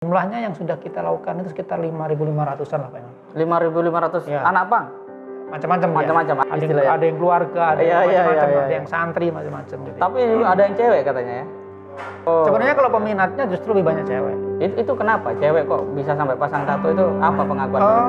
Jumlahnya yang sudah kita lakukan itu sekitar 5.500-an lah Pak Imam. 5.500 Ya. anak bang? Macam-macam ya. Macam-macam, istilahnya. Ada yang keluarga, ada yang macam-macam, ada yang santri, macam-macam gitu. Tapi ada yang cewek katanya ya? Oh. Sebenarnya kalau peminatnya justru lebih banyak cewek. Itu kenapa? Cewek kok bisa sampai pasang tato itu apa pengakuan mereka?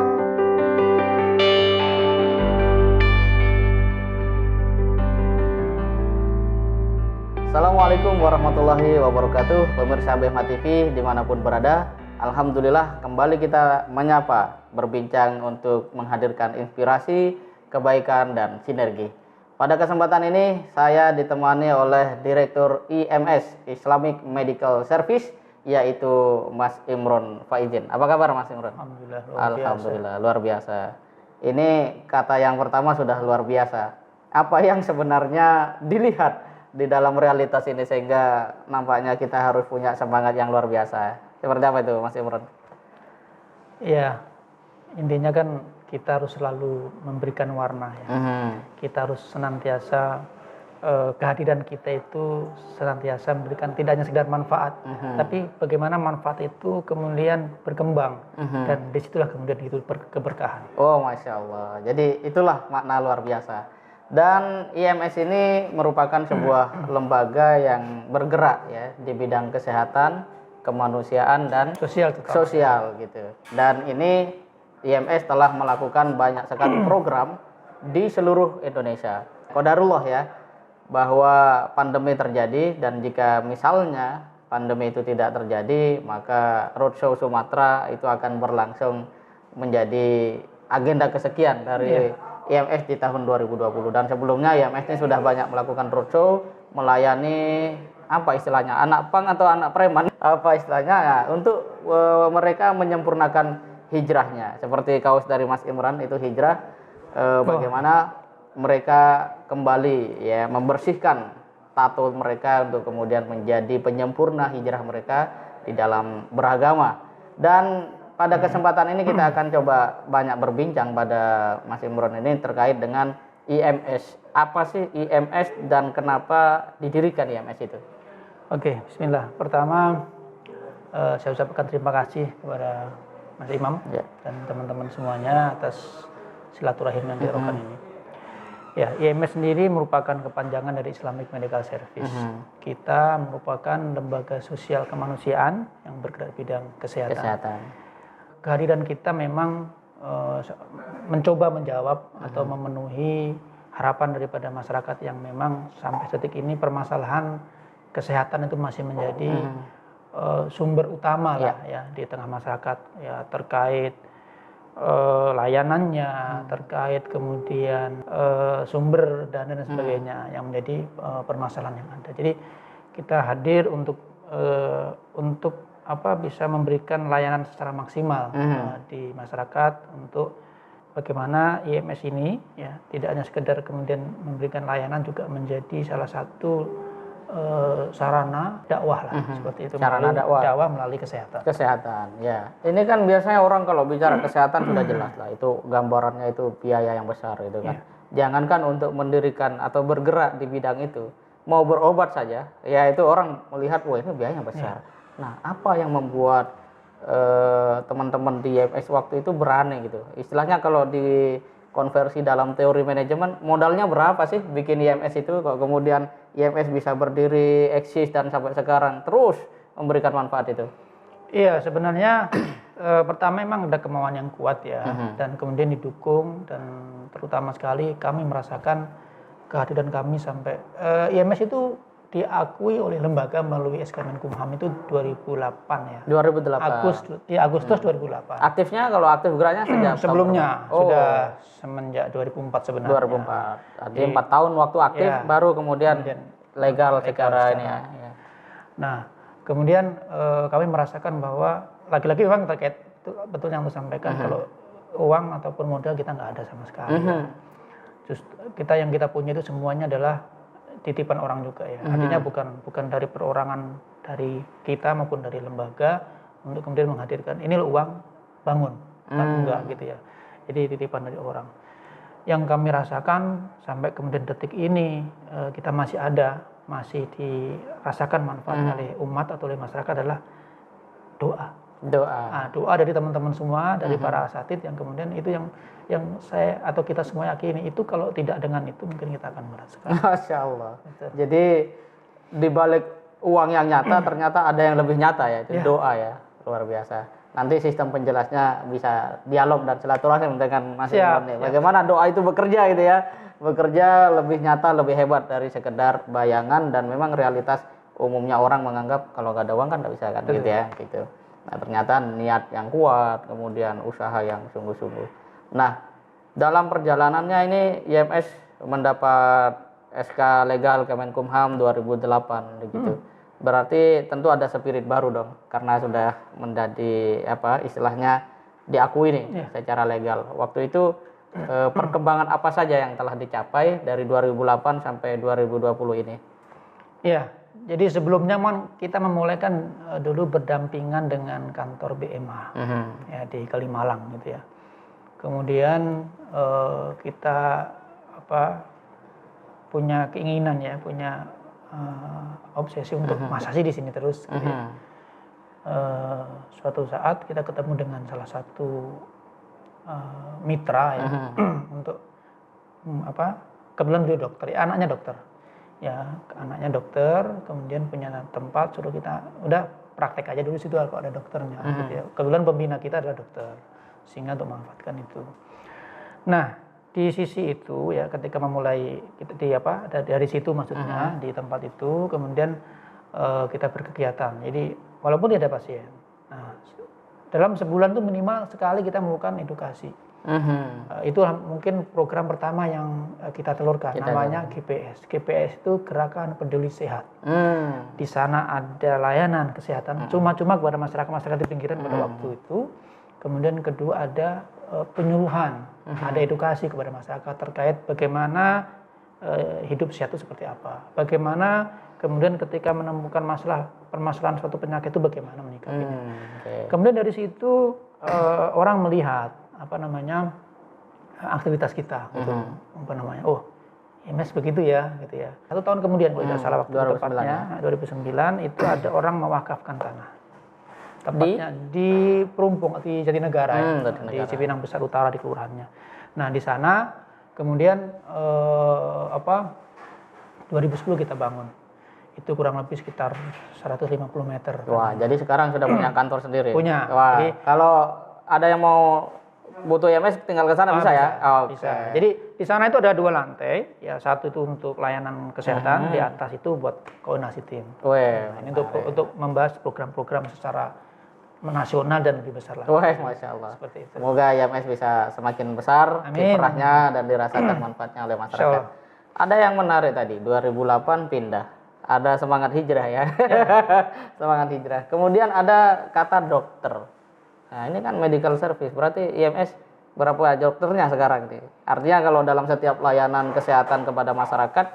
Assalamualaikum warahmatullahi wabarakatuh. Pemirsa BMH TV dimanapun berada, alhamdulillah kembali kita menyapa, berbincang untuk menghadirkan inspirasi, kebaikan, dan sinergi. Pada kesempatan ini saya ditemani oleh Direktur IMS Islamic Medical Service, yaitu Mas Imron Faizin. Apa kabar Mas Imron? Alhamdulillah. Alhamdulillah, luar biasa. Ini kata yang pertama sudah luar biasa. Apa yang sebenarnya dilihat di dalam realitas ini sehingga nampaknya kita harus punya semangat yang luar biasa. Seperti apa itu Mas Imron? Iya, intinya kan kita harus selalu memberikan warna ya. Kita harus senantiasa kehadiran kita itu senantiasa memberikan tidak hanya sekedar manfaat, tapi bagaimana manfaat itu kemudian berkembang dan disitulah kemudian itu keberkahan. Oh, Masya Allah. Jadi itulah makna luar biasa. Dan IMS ini merupakan sebuah lembaga yang bergerak ya di bidang kesehatan, kemanusiaan, dan sosial gitu. Dan ini IMS telah melakukan banyak sekali program di seluruh Indonesia. Qadarullah ya, bahwa pandemi terjadi, dan jika misalnya pandemi itu tidak terjadi, maka Roadshow Sumatera itu akan berlangsung menjadi agenda kesekian dari IMS di tahun 2020. Dan sebelumnya IMS ini sudah banyak melakukan roadshow, melayani apa istilahnya, anak pang atau anak preman, apa istilahnya ya, untuk mereka menyempurnakan hijrahnya. Seperti kaos dari Mas Imran itu hijrah, bagaimana mereka kembali ya membersihkan tato mereka untuk kemudian menjadi penyempurna hijrah mereka di dalam beragama. Dan pada kesempatan ini kita akan coba banyak berbincang pada Mas Imron ini terkait dengan IMS. Apa sih IMS dan kenapa didirikan IMS itu? Oke, bismillah. Pertama, saya ucapkan terima kasih kepada Mas Imam dan teman-teman semuanya atas silaturahim yang dilakukan ini. Ya, IMS sendiri merupakan kepanjangan dari Islamic Medical Service. Kita merupakan lembaga sosial kemanusiaan yang bergerak di bidang kesehatan. Kehadiran kita memang mencoba menjawab atau memenuhi harapan daripada masyarakat yang memang sampai detik ini permasalahan kesehatan itu masih menjadi sumber utama lah ya di tengah masyarakat ya, terkait layanannya, terkait kemudian sumber dana dan sebagainya yang menjadi permasalahan yang ada. Jadi kita hadir untuk bisa memberikan layanan secara maksimal di masyarakat untuk bagaimana IMS ini ya tidak hanya sekedar kemudian memberikan layanan, juga menjadi salah satu sarana dakwah lah seperti itu, sarana dakwah melalui kesehatan. Ya, ini kan biasanya orang kalau bicara kesehatan sudah jelas lah, itu gambarannya itu biaya yang besar itu kan. Jangankan untuk mendirikan atau bergerak di bidang itu, mau berobat saja ya itu orang melihat wah ini biayanya besar. Nah, apa yang membuat teman-teman di IMS waktu itu berani gitu? Istilahnya kalau dikonversi dalam teori manajemen, modalnya berapa sih bikin IMS itu? Kok kemudian IMS bisa berdiri, eksis, dan sampai sekarang terus memberikan manfaat itu? Iya, sebenarnya pertama memang ada kemauan yang kuat ya, dan kemudian didukung, dan terutama sekali kami merasakan kehadiran kami sampai IMS itu diakui oleh lembaga melalui SK Menkumham itu 2008 ya. 2008. Agustus 2008. Aktifnya kalau aktif geraknya sejak sebelumnya sudah semenjak 2004 sebenarnya. 2004. Artinya 4 tahun waktu aktif baru kemudian legal secara ini ya. Nah, kemudian kami merasakan bahwa lagi-lagi memang terkait betul yang disampaikan, kalau uang ataupun modal kita nggak ada sama sekali. Just yang kita punya itu semuanya adalah titipan orang juga ya. Artinya bukan dari perorangan dari kita maupun dari lembaga untuk kemudian menghadirkan ini lo uang bangun, enggak gitu ya. Jadi titipan dari orang. Yang kami rasakan sampai kemudian detik ini kita masih ada, masih dirasakan manfaatnya oleh umat atau oleh masyarakat adalah doa. Doa dari teman-teman semua, dari para asatid yang kemudian itu yang saya atau kita semua yakini itu kalau tidak dengan itu mungkin kita akan berat sekali. Masya Allah. Gitu. Jadi di balik uang yang nyata ternyata ada yang lebih nyata ya, itu doa ya, luar biasa. Nanti sistem penjelasnya bisa dialog dan silaturahim dengan Mas Imam nih. Bagaimana doa itu bekerja gitu ya, bekerja lebih nyata, lebih hebat dari sekedar bayangan dan memang realitas umumnya orang menganggap kalau nggak ada uang kan nggak bisa kan gitu ya, gitu. Nah ternyata niat yang kuat, kemudian usaha yang sungguh-sungguh. Nah dalam perjalanannya ini IMS mendapat SK legal Kemenkumham 2008 begitu. Berarti tentu ada spirit baru dong, karena sudah menjadi istilahnya diakui nih secara legal. Waktu itu perkembangan apa saja yang telah dicapai dari 2008 sampai 2020 ini? Iya. Jadi sebelumnya kita memulaikan dulu berdampingan dengan kantor BMA ya di Kalimalang gitu ya. Kemudian kita punya keinginan ya, punya obsesi untuk masa sih di sini terus. Gitu ya. Suatu saat kita ketemu dengan salah satu mitra ya untuk kebetulan beliau dokter, anaknya dokter. Ya, anaknya dokter, kemudian punya tempat, suruh kita udah praktek aja dulu situ kalau ada dokternya. Gitu ya. Kebetulan pembina kita adalah dokter, sehingga untuk memanfaatkan itu. Nah, di sisi itu ya ketika memulai dari situ maksudnya di tempat itu, kemudian kita berkegiatan. Jadi walaupun tidak ada pasien, nah dalam sebulan tuh minimal sekali kita melakukan edukasi. Itulah mungkin program pertama yang kita telurkan, namanya GPS. GPS itu Gerakan Peduli Sehat. Di sana ada layanan kesehatan cuma-cuma kepada masyarakat di pinggiran pada waktu itu. Kemudian kedua ada penyuluhan, ada edukasi kepada masyarakat terkait bagaimana hidup sehat itu seperti apa, bagaimana kemudian ketika menemukan permasalahan suatu penyakit itu bagaimana menyikapinya. Kemudian dari situ orang melihat aktivitas kita gitu. IMS begitu ya gitu ya. 1 tahun kemudian kalau tidak salah waktu tepatnya 2009 itu ada orang mewakafkan tanah. Tepatnya di Perumpung di Jatinegara di Cipinang Besar Utara di kelurahannya. Nah, di sana kemudian 2010 kita bangun. Itu kurang lebih sekitar 150 meter. Wah, jadi sekarang sudah punya kantor sendiri. Punya. Wah, jadi, kalau ada yang mau butuh IMS tinggal ke sana bisa ya? Bisa. Jadi di sana itu ada 2 lantai, ya satu itu untuk layanan kesehatan, di atas itu buat koordinasi tim. Ini untuk membahas program-program secara nasional dan lebih besar lagi. Masya Allah. Seperti itu. Semoga IMS bisa semakin besar kiprahnya dan dirasakan manfaatnya oleh masyarakat. Ada yang menarik tadi, 2008 pindah. Ada semangat hijrah ya. Semangat hijrah. Kemudian ada kata dokter. Nah ini kan medical service, berarti IMS berapa dokternya sekarang nih? Artinya kalau dalam setiap layanan kesehatan kepada masyarakat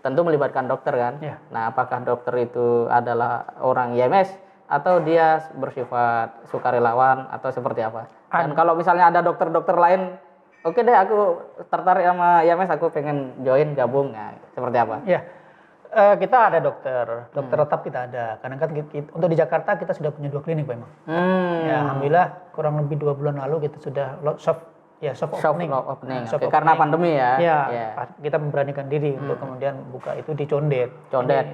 tentu melibatkan dokter kan? Nah apakah dokter itu adalah orang IMS atau dia bersifat sukarelawan atau seperti apa? Dan kalau misalnya ada dokter-dokter lain, oke deh aku tertarik sama IMS, aku pengen join gabung, nah, seperti apa? Ya. Kita ada dokter tetap kita ada. Karena kan untuk di Jakarta kita sudah punya 2 klinik memang. Ya, alhamdulillah kurang lebih 2 bulan lalu kita sudah soft opening. Karena pandemi ya. Kita memberanikan diri untuk kemudian buka itu di Condet.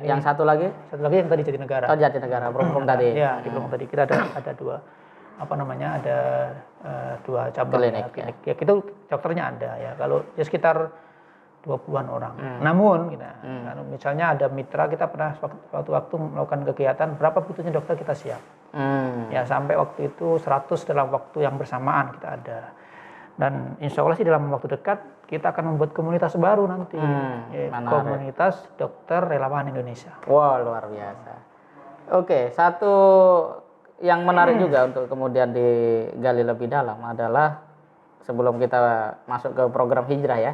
Yang satu lagi? Satu lagi yang tadi Jatinegara. Jatinegara, Perumpung tadi. Ya, di Perumpung tadi kita ada 2 ada 2 cabang klinik. Ya, itu dokternya ada ya. Kalau ya sekitar 20-an orang. Namun kalau misalnya ada mitra, kita pernah suatu waktu melakukan kegiatan berapa butuhnya dokter kita siap. Ya sampai waktu itu 100 dalam waktu yang bersamaan kita ada. Dan insya Allah sih dalam waktu dekat kita akan membuat komunitas baru nanti. Komunitas dokter relawan Indonesia. Wah, luar biasa. Oke, satu yang menarik juga untuk kemudian digali lebih dalam adalah sebelum kita masuk ke program hijrah ya.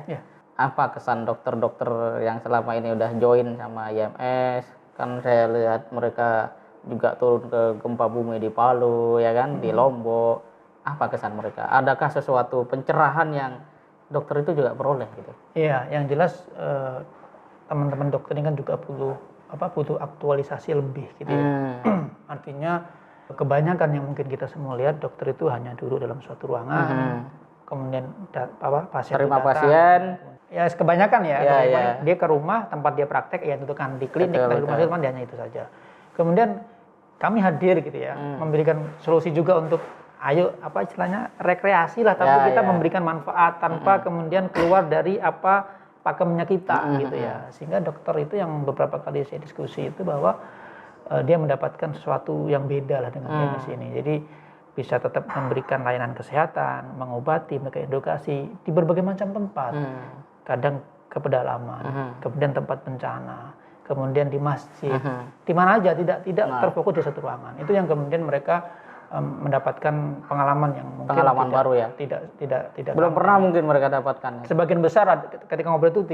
Apa kesan dokter-dokter yang selama ini udah join sama IMS? Kan saya lihat mereka juga turun ke gempa bumi di Palu ya kan, di Lombok. Apa kesan mereka? Adakah sesuatu pencerahan yang dokter itu juga peroleh gitu? Iya, yang jelas teman-teman dokter ini kan juga butuh aktualisasi lebih gitu ya. Artinya Kebanyakan yang mungkin kita semua lihat, dokter itu hanya duduk dalam suatu ruangan, kemudian pasien terima datang, pasien. Ya kebanyakan ya, Ya. dia ke rumah tempat dia praktek, ya tentukan di klinik, dari rumah sakit dia hanya itu saja. Kemudian kami hadir gitu ya, memberikan solusi juga untuk ayo apa istilahnya rekreasi lah, tapi kita memberikan manfaat tanpa kemudian keluar dari apa pakemnya kita gitu ya. Sehingga dokter itu yang beberapa kali saya diskusi itu bahwa dia mendapatkan sesuatu yang beda lah dengan IMS ini. Jadi bisa tetap memberikan layanan kesehatan, mengobati, memberikan edukasi di berbagai macam tempat. Kadang ke pedalaman, kemudian tempat bencana, kemudian di masjid, di mana aja, tidak terfokus di satu ruangan. Itu yang kemudian mereka mendapatkan pengalaman yang mungkin baru ya. Tidak belum pernah mungkin mereka dapatkan. Sebagian besar ketika ngobrol itu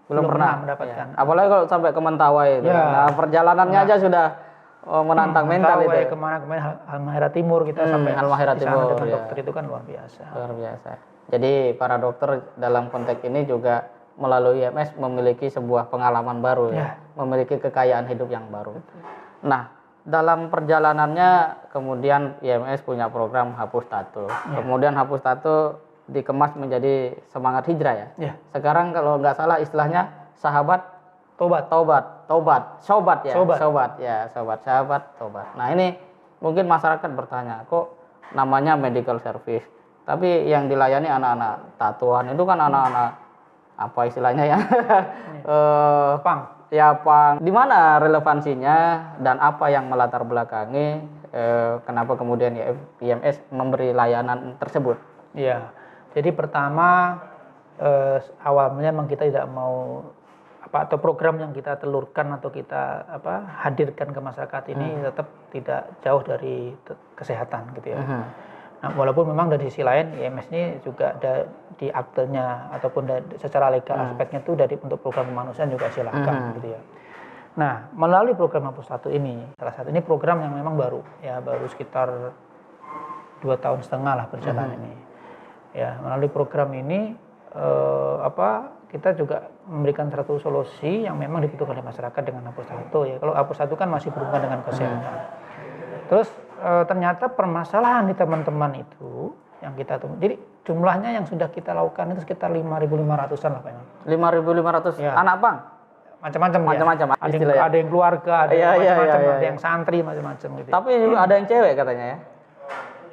belum pernah mendapatkan. Ya. Apalagi kalau sampai ke Mentawai itu. Ya. Nah, perjalanannya aja sudah menantang mental itu. Kemana Halmahera Timur kita sampai Halmahera Timur dengan dokter itu kan luar biasa. Luar biasa. Jadi para dokter dalam konteks ini juga melalui IMS memiliki sebuah pengalaman baru ya. Memiliki kekayaan hidup yang baru. Nah, dalam perjalanannya kemudian IMS punya program Hapus Tato. Kemudian Hapus Tato dikemas menjadi semangat hijrah ya. Sekarang kalau nggak salah istilahnya sahabat sobat. Nah ini mungkin masyarakat bertanya, kok namanya medical service, tapi yang dilayani anak-anak tatoan itu kan anak-anak apa istilahnya ya? Pang. Di mana relevansinya dan apa yang melatar belakangi kenapa kemudian IMS memberi layanan tersebut? Iya. Jadi pertama awalnya memang kita tidak mau atau program yang kita telurkan atau kita hadirkan ke masyarakat ini tetap tidak jauh dari kesehatan gitu ya. Nah, walaupun memang dari sisi lain IMS ini juga ada di aktenya ataupun secara legal aspeknya itu untuk program kemanusiaan juga silakan gitu ya. Nah, melalui program Hapus Tato ini, salah satu ini program yang memang baru sekitar 2,5 tahun lah berjalan ini. Ya, melalui program ini kita juga memberikan satu solusi yang memang dibutuhkan oleh masyarakat dengan Hapus Tato ya. Kalau Hapus Tato kan masih berhubungan dengan kesehatan. Terus ternyata permasalahan di teman-teman itu yang kita tunggu. Jadi jumlahnya yang sudah kita lakukan itu sekitar 5.500-an lah Pak. 5.500 ya. Anak Bang? Macam-macam. Ada yang keluarga, ada yang macam-macam, ada yang santri macam-macam gitu. Tapi juga ada yang cewek katanya ya?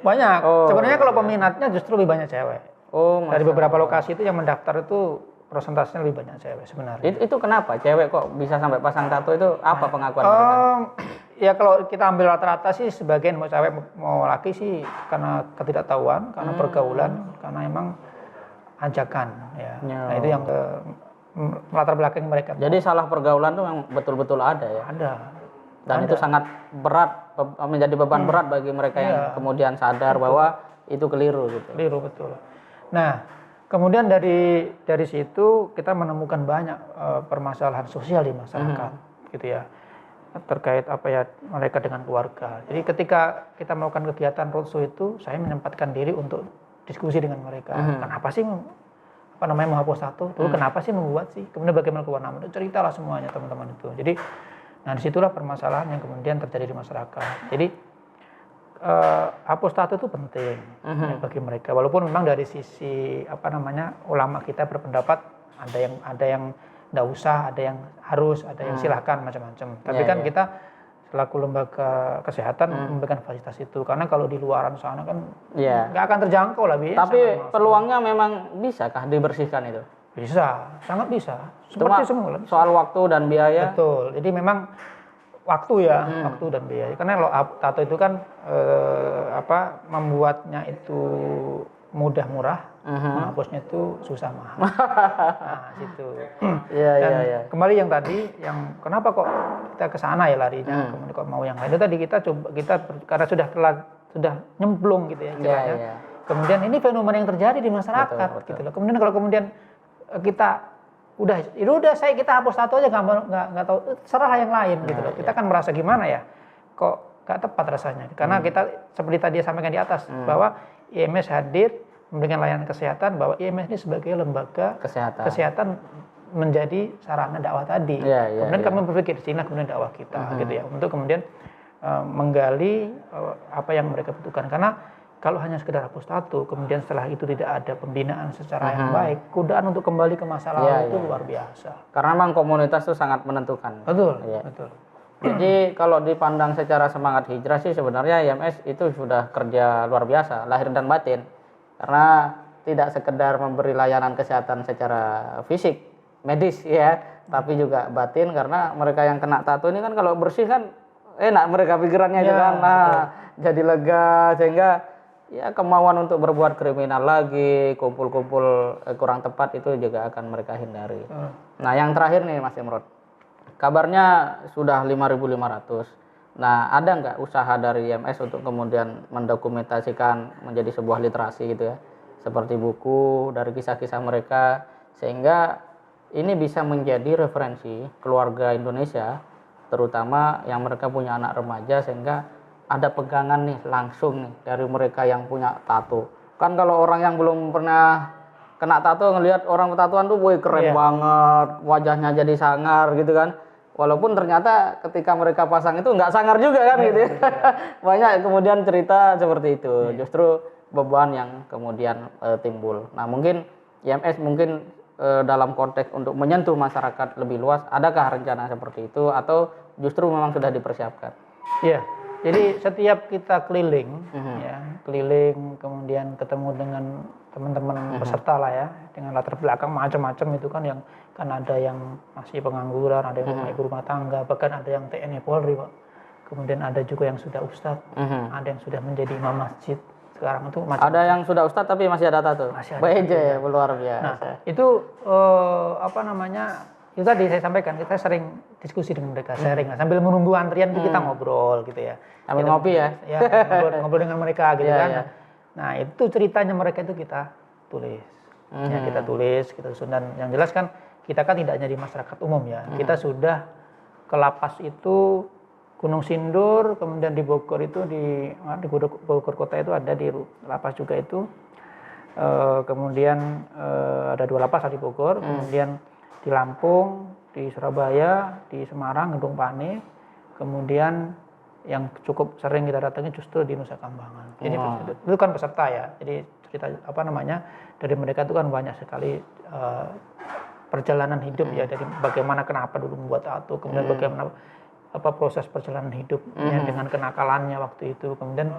Banyak. Sebenarnya kalau peminatnya justru lebih banyak cewek. Dari beberapa lokasi itu yang mendaftar itu persentasenya lebih banyak cewek sebenarnya. Itu kenapa? Cewek kok bisa sampai pasang tato itu apa pengakuan mereka? Ya kalau kita ambil rata-rata sih sebagian mau cewek mau laki sih karena ketidaktahuan, karena pergaulan, karena emang ajakan ya. Nah itu yang latar belakang mereka. Jadi salah pergaulan tuh memang betul-betul ada ya? Ada. Dan itu sangat berat, menjadi beban berat bagi mereka yang kemudian sadar bahwa itu keliru gitu. Keliru betul. Nah, kemudian dari situ kita menemukan banyak permasalahan sosial di masyarakat, gitu ya, terkait mereka dengan keluarga. Jadi ketika kita melakukan kegiatan roadshow itu, saya menyempatkan diri untuk diskusi dengan mereka. Kenapa sih mau hapus tato? Dulu kenapa sih membuat sih? Kemudian bagaimana keluar nama? Ceritalah semuanya teman-teman itu. Jadi, nah disitulah permasalahan yang kemudian terjadi di masyarakat. Jadi hapus tato itu penting bagi mereka. Walaupun memang dari sisi ulama kita berpendapat ada yang tidak usah, ada yang harus, ada yang silahkan macam-macam. Tapi kan kita selaku lembaga kesehatan memberikan fasilitas itu karena kalau di luaran sana kan nggak akan terjangkau lah. Tapi peluangnya memang bisakah dibersihkan itu? Bisa, sangat bisa. Seperti semula. Soal waktu dan biaya. Betul. Jadi memang waktu waktu dan biaya. Karena kalau tato itu kan membuatnya itu mudah murah, menghapusnya itu susah mahal. Nah, situ. Dan kembali yang tadi, yang kenapa kok kita ke sana ya larinya, kemudian kok mau yang lain. Itu tadi kita karena sudah nyemplung gitu ya ceritanya. Kemudian ini fenomena yang terjadi di masyarakat gitu loh. Kemudian kalau kita udah kita hapus tato aja nggak tahu serah yang lain gitu loh. Kita kan merasa gimana ya, kok nggak tepat rasanya karena kita seperti tadi sampaikan di atas bahwa IMS hadir memberikan layanan kesehatan, bahwa IMS ini sebagai lembaga kesehatan menjadi sarana dakwah tadi. Kemudian kami berpikir di sini kemudian dakwah kita gitu ya, untuk kemudian menggali apa yang mereka butuhkan. Karena kalau hanya sekedar hapus tato, kemudian setelah itu tidak ada pembinaan secara yang baik, godaan untuk kembali ke masa lalu itu luar biasa. Karena memang komunitas itu sangat menentukan. Betul, Ya. betul. Jadi kalau dipandang secara semangat hijrah sih sebenarnya IMS itu sudah kerja luar biasa, lahir dan batin. Karena tidak sekedar memberi layanan kesehatan secara fisik, medis ya, tapi juga batin, karena mereka yang kena tato ini kan kalau bersih kan enak mereka pikirannya juga kan, jadi lega, sehingga ya kemauan untuk berbuat kriminal lagi, kumpul-kumpul kurang tepat itu juga akan mereka hindari. Nah yang terakhir nih Mas Imron, kabarnya sudah 5.500. Nah ada nggak usaha dari IMS untuk kemudian mendokumentasikan menjadi sebuah literasi gitu ya, seperti buku dari kisah-kisah mereka, sehingga ini bisa menjadi referensi keluarga Indonesia, terutama yang mereka punya anak remaja, sehingga ada pegangan nih langsung nih dari mereka yang punya tato. Kan kalau orang yang belum pernah kena tato ngelihat orang tatoan tuh, woi keren banget, wajahnya jadi sangar gitu kan. Walaupun ternyata ketika mereka pasang itu nggak sangar juga kan gitu. Banyak kemudian cerita seperti itu. Justru beban yang kemudian timbul. Nah mungkin IMS mungkin dalam konteks untuk menyentuh masyarakat lebih luas, adakah rencana seperti itu atau justru memang sudah dipersiapkan? Iya. Jadi setiap kita keliling, ya, keliling kemudian ketemu dengan teman-teman peserta lah ya, dengan latar belakang macam-macam itu kan, yang kan ada yang masih pengangguran, ada yang ibu rumah tangga, bahkan ada yang TNI Polri Pak. Kemudian ada juga yang sudah ustadz, ada yang sudah menjadi imam masjid. Sekarang itu ada yang sudah ustadz tapi masih ada tato. Masih ada. BJ luar biasa. Nah, itu apa namanya? Itu tadi saya sampaikan, kita sering diskusi dengan mereka, sharing lah. Sambil menunggu antrian itu kita ngobrol gitu ya. Sambil ngopi ya? Ya, ngobrol dengan mereka gitu kan. Nah, itu ceritanya mereka itu kita tulis. Ya, kita tulis, kita susun. Dan yang jelas kan, kita kan tidak hanya di masyarakat umum ya. Kita sudah ke lapas itu, Gunung Sindur, kemudian di Bogor itu, di Bogor kota itu ada di lapas juga itu. Kemudian ada 2 lapas di Bogor, kemudian di Lampung, di Surabaya, di Semarang, Gedung Pane, kemudian yang cukup sering kita datangi justru di Nusa Kambangan. Jadi itu kan peserta ya. Jadi cerita apa namanya, dari mereka itu kan banyak sekali perjalanan hidup ya, dari bagaimana kenapa dulu membuat tato, kemudian bagaimana apa proses perjalanan hidupnya dengan kenakalannya waktu itu, kemudian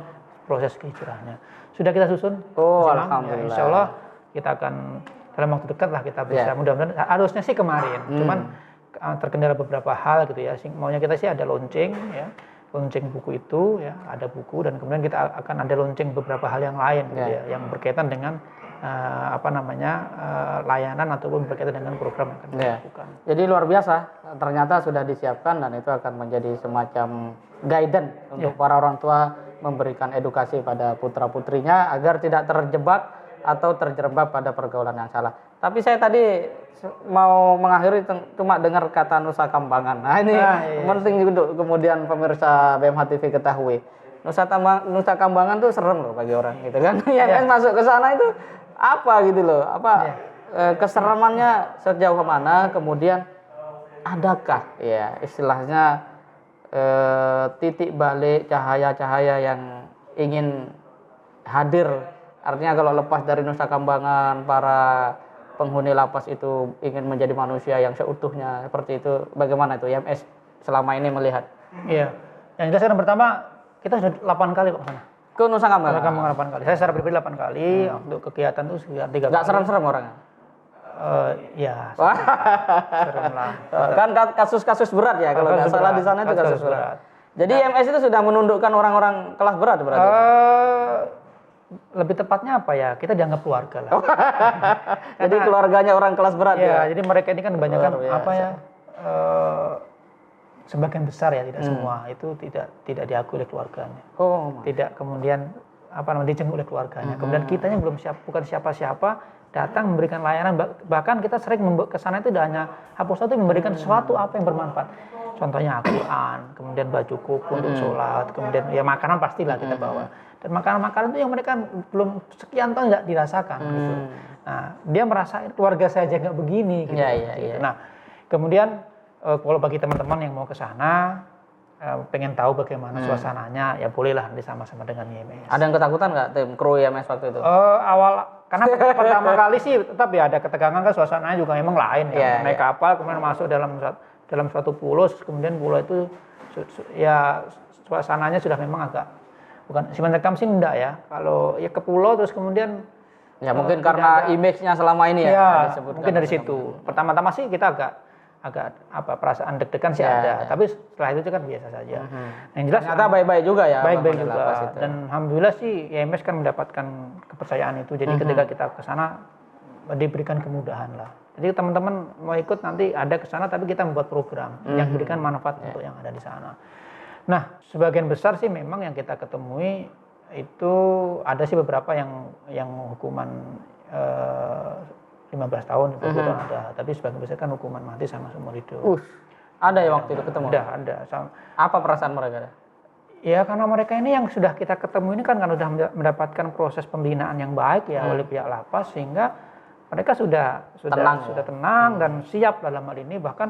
proses kehijrahannya. Sudah kita susun. Alhamdulillah. Ya, insya Allah kita akan dalam waktu dekat lah kita bisa, mudah-mudahan, harusnya sih kemarin, cuman terkendala beberapa hal gitu ya. Maunya kita sih ada launching ya, launching buku itu ya, ada buku, dan kemudian kita akan ada launching beberapa hal yang lain gitu ya, yang berkaitan dengan apa namanya layanan ataupun berkaitan dengan program yang akan kita lakukan. Jadi luar biasa, ternyata sudah disiapkan dan itu akan menjadi semacam guidance untuk para orang tua, memberikan edukasi pada putra-putrinya agar tidak terjebak atau terjerembab pada pergaulan yang salah. Tapi saya tadi mau mengakhiri cuma dengar kata Nusa Kambangan. Nah ini penting untuk kemudian pemirsa BMH TV ketahui. Nusa Kambangan tuh serem loh bagi orang gitu kan. Yang masuk ke sana itu apa gitu loh. Apa keseremannya sejauh mana, kemudian adakah ya istilahnya titik balik cahaya-cahaya yang ingin hadir. Artinya kalau lepas dari Nusa Kambangan, para penghuni lapas itu ingin menjadi manusia yang seutuhnya seperti itu, bagaimana itu IMS selama ini melihat? Iya, yang jelas kan pertama kita sudah 8 kali Pak sana. Ke Nusa Kambangan? Nusa Kambangan 8 kali. Saya secara pribadi 8 kali, untuk kegiatan itu sekitar 3 kali. Nggak serem-serem orangnya? Ya, serem lah. Kan kasus-kasus berat ya, kalau nggak salah di sana itu kasus berat. Jadi IMS itu sudah menundukkan orang-orang kelas berat berarti? Lebih tepatnya apa ya, kita dianggap keluarga lah. Jadi keluarganya orang kelas berat ya? Jadi mereka ini kan kebanyakan apa ya, sebagian besar ya, tidak semua, itu tidak diakui oleh keluarganya. Tidak kemudian apa namanya dijenguk oleh keluarganya. Kemudian kitanya bukan siapa-siapa, datang memberikan layanan, bahkan kita sering ke sana itu tidak hanya hapus tato, memberikan sesuatu apa yang bermanfaat. Contohnya Al-Quran, kemudian baju koko untuk sholat, kemudian ya makanan pastilah kita bawa. Dan makanan-makanan itu yang mereka belum sekian tahun tidak dirasakan. Gitu. Nah, dia merasa keluarga saya aja nggak begini. Gitu. Nah, kemudian kalau bagi teman-teman yang mau ke sana, pengen tahu bagaimana suasananya, ya bolehlah nanti sama-sama dengan IMS. Ada yang ketakutan nggak tim kru IMS waktu itu? Karena pertama kali sih tetap ya ada ketegangan kan, suasananya juga memang lain ya. Naik kapal kemudian masuk dalam suatu pulau, kemudian pulau itu ya suasananya sudah memang agak bukan si mencekam sih enggak ya. Kalau ya ke pulau terus kemudian ya mungkin karena image-nya selama ini ya mungkin dari situ. Pertama-tama sih kita agak perasaan deg-degan sih ada, tapi setelah itu kan biasa saja. Yang jelas ternyata baik-baik juga ya. Baik-baik juga. Dan alhamdulillah sih IMS kan mendapatkan kepercayaan itu. Jadi ketika kita ke sana diberikan kemudahan lah. Jadi teman-teman mau ikut nanti ada ke sana, tapi kita membuat program yang memberikan manfaat untuk yang ada di sana. Nah, sebagian besar sih memang yang kita ketemui itu ada sih beberapa yang hukuman 15 tahun, 20 tahun ada, tapi sebagian besar kan hukuman mati sama seumur hidup. Ada ya waktu itu ketemu? Ada. Apa perasaan mereka? Ya karena mereka ini yang sudah kita ketemu ini kan sudah mendapatkan proses pembinaan yang baik ya oleh pihak lapas, sehingga mereka sudah tenang dan siap dalam hal ini. Bahkan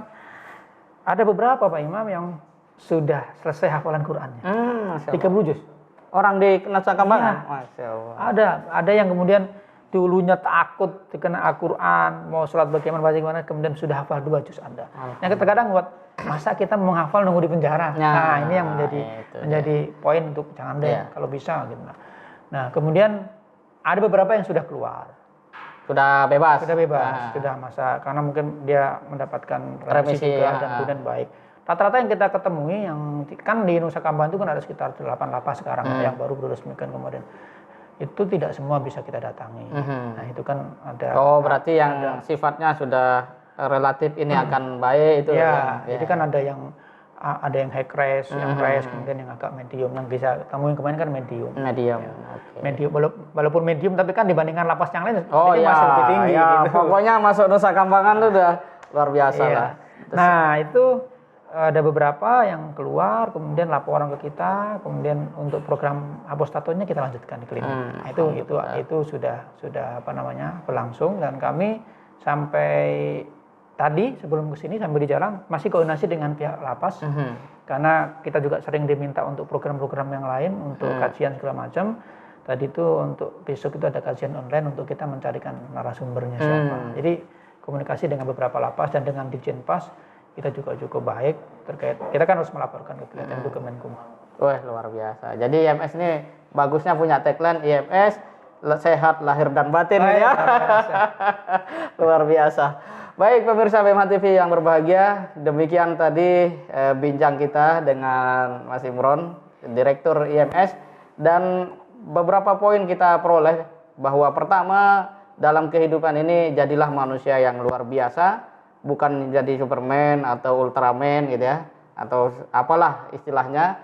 ada beberapa Pak Imam yang sudah selesai hafalan Qur'annya. 30 juz. Orang di Nusa Kambangan? Masya Allah. Ada yang kemudian dulunya takut dikena Al-Quran, mau sholat bagaimana, kemudian sudah hafal 2 juz ada. Yang terkadang buat masa kita menghafal nunggu di penjara. Nah ini yang menjadi poin untuk jangan deh kalau bisa gitu. Nah kemudian ada beberapa yang sudah keluar. Sudah bebas. Sudah masa karena mungkin dia mendapatkan remisi juga dan kemudian baik. Rata-rata yang kita ketemui yang kan di Nusa Kambangan itu kan ada sekitar 8 lapas sekarang yang baru diresmikan kemarin. Itu tidak semua bisa kita datangi. Nah itu kan ada. Berarti yang sifatnya sudah relatif ini akan baik itu. Jadi kan ada yang high crash, yang crash, kemudian yang agak medium, yang bisa kamu yang kemarin kan medium. Medium, walaupun medium tapi kan dibandingkan lapas yang lain masih lebih tinggi. Gitu. Pokoknya masuk Nusa Kambangan itu udah luar biasa lah. Nah itu ada beberapa yang keluar, kemudian laporan ke kita, kemudian untuk program apostatonya kita lanjutkan di klinik. Itu sudah berlangsung, dan kami sampai tadi sebelum kesini sambil di jalan masih koordinasi dengan pihak lapas, karena kita juga sering diminta untuk program-program yang lain untuk kajian segala macam. Tadi itu untuk besok itu ada kajian online untuk kita mencarikan narasumbernya siapa. Jadi komunikasi dengan beberapa lapas dan dengan Ditjenpas kita juga cukup baik terkait. Kita kan harus melaporkan ke Kemenkumham. Wah luar biasa. Jadi IMS ini bagusnya punya tagline IMS sehat lahir dan batin ya. Luar biasa. Baik pemirsa BMH TV yang berbahagia, demikian tadi bincang kita dengan Mas Imron, Direktur IMS, dan beberapa poin kita peroleh bahwa pertama dalam kehidupan ini jadilah manusia yang luar biasa. Bukan menjadi Superman atau Ultraman gitu ya, atau apalah istilahnya,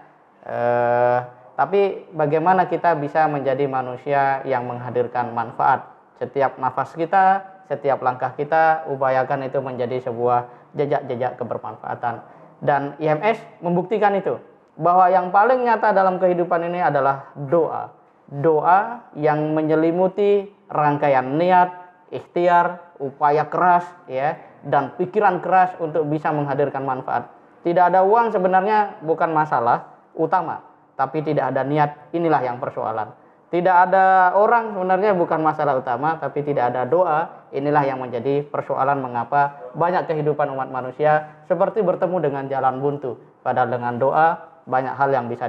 tapi bagaimana kita bisa menjadi manusia yang menghadirkan manfaat. Setiap nafas kita, setiap langkah kita, upayakan itu menjadi sebuah jejak-jejak kebermanfaatan. Dan IMS membuktikan itu, bahwa yang paling nyata dalam kehidupan ini adalah doa. Doa yang menyelimuti rangkaian niat, ikhtiar, upaya keras ya, dan pikiran keras untuk bisa menghadirkan manfaat. Tidak ada uang sebenarnya bukan masalah utama, tapi tidak ada niat, inilah yang persoalan. Tidak ada orang sebenarnya bukan masalah utama, tapi tidak ada doa, inilah yang menjadi persoalan mengapa banyak kehidupan umat manusia seperti bertemu dengan jalan buntu. Padahal dengan doa banyak hal yang bisa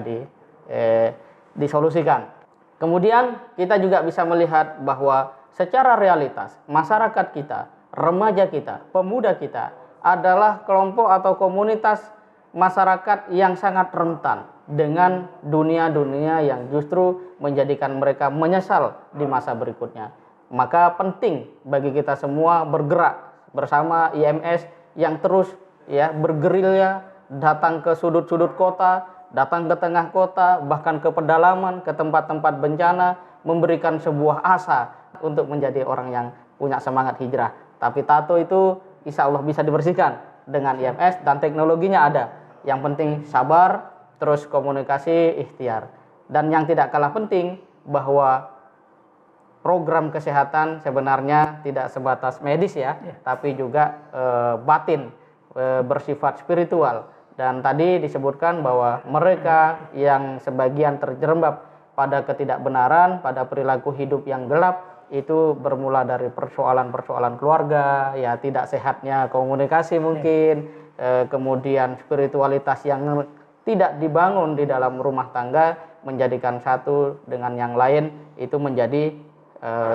disolusikan. Kemudian kita juga bisa melihat bahwa secara realitas masyarakat kita, remaja kita, pemuda kita adalah kelompok atau komunitas masyarakat yang sangat rentan dengan dunia-dunia yang justru menjadikan mereka menyesal di masa berikutnya. Maka penting bagi kita semua bergerak bersama IMS yang terus bergerilya datang ke sudut-sudut kota, datang ke tengah kota, bahkan ke pedalaman, ke tempat-tempat bencana, memberikan sebuah asa untuk menjadi orang yang punya semangat hijrah. Tapi tato itu insya Allah bisa dibersihkan dengan IMS dan teknologinya ada. Yang penting sabar, terus komunikasi, ikhtiar. Dan yang tidak kalah penting bahwa program kesehatan sebenarnya tidak sebatas medis tapi juga batin, bersifat spiritual. Dan tadi disebutkan bahwa mereka yang sebagian terjerembab pada ketidakbenaran, pada perilaku hidup yang gelap, itu bermula dari persoalan-persoalan keluarga, ya tidak sehatnya komunikasi mungkin, kemudian spiritualitas yang tidak dibangun di dalam rumah tangga, menjadikan satu dengan yang lain itu menjadi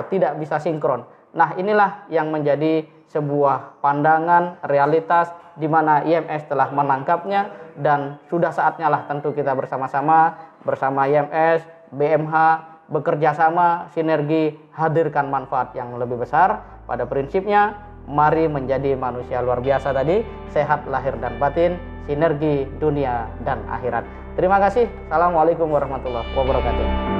tidak bisa sinkron. Nah, inilah yang menjadi sebuah pandangan realitas di mana IMS telah menangkapnya, dan sudah saatnya lah tentu kita bersama-sama bersama IMS, BMH bekerja sama, sinergi, hadirkan manfaat yang lebih besar. Pada prinsipnya, mari menjadi manusia luar biasa tadi, sehat lahir dan batin, sinergi dunia dan akhirat. Terima kasih. Assalamualaikum warahmatullahi wabarakatuh.